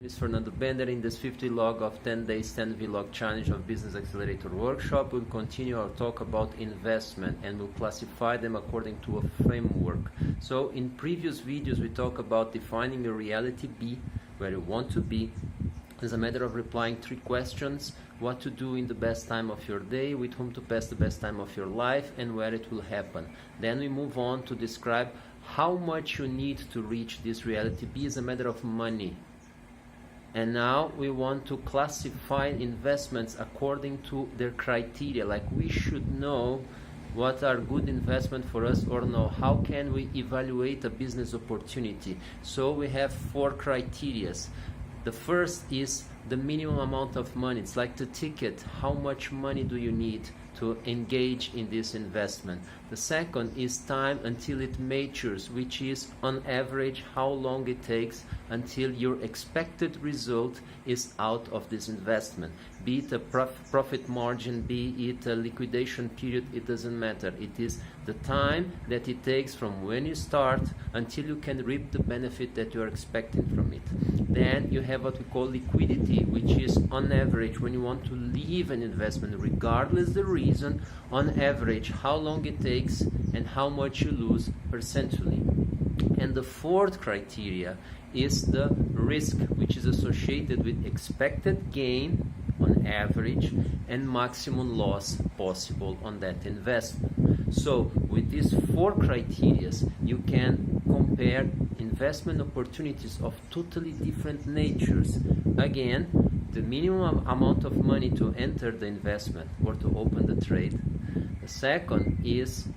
Is Fernando Bender. In this 50 log of 10 days 10 vlog challenge of Business Accelerator workshop, we'll continue our talk about investment and we'll classify them according to a framework. So in previous videos we talk about defining your reality B, where you want to be. It's a matter of replying 3 questions: what to do in the best time of your day, with whom to pass the best time of your life, and where it will happen. Then we move on to describe how much you need to reach this reality B as a matter of money. And now we want to classify investments according to their criteria. Like, we should know what are good investment for us or no. How can we evaluate a business opportunity? So we have 4 criteria. The first is the minimum amount of money. It's like the ticket. How much money do you need to engage in this investment? The second is time until it matures, which is on average how long it takes until your expected result is out of this investment. Be it a profit margin, be it a liquidation period, it doesn't matter. It is the time that it takes from when you start until you can reap the benefit that you are expecting from it. Then you have what we call liquidity, which is on average when you want to leave an investment, regardless the reason, on average how long it takes and how much you lose percentually. And the 4th criteria is the risk, which is associated with expected gain on average and maximum loss possible on that investment. So with these 4 criteria, you can compare investment opportunities of totally different natures. Again, the minimum amount of money to enter the investment or to open the trade. The second is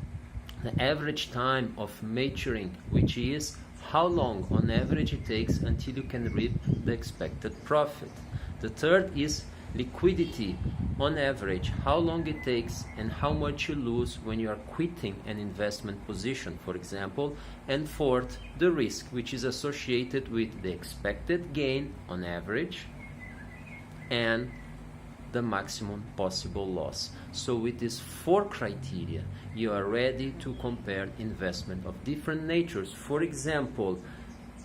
the average time of maturing, which is how long on average it takes until you can reap the expected profit. The third is liquidity, on average how long it takes and how much you lose when you are quitting an investment position, for example. And fourth, the risk, which is associated with the expected gain on average and the maximum possible loss. So with these 4 criteria, you are ready to compare investment of different natures. For example,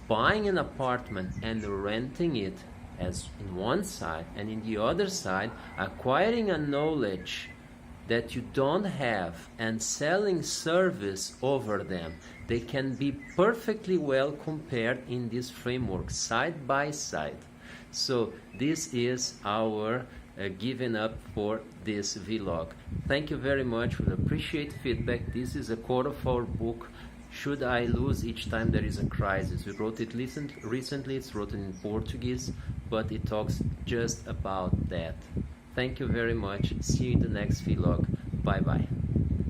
buying an apartment and renting it as in one side, and in the other side, acquiring a knowledge that you don't have and selling service over them. They can be perfectly well compared in this framework, side by side. So this is our giving up for this vlog. Thank you very much. We appreciate feedback. This is a quote of our book, Should I Lose Each Time There Is a Crisis? We wrote it recently. It's written in Portuguese, but it talks just about that. Thank you very much. See you in the next vlog. Bye bye.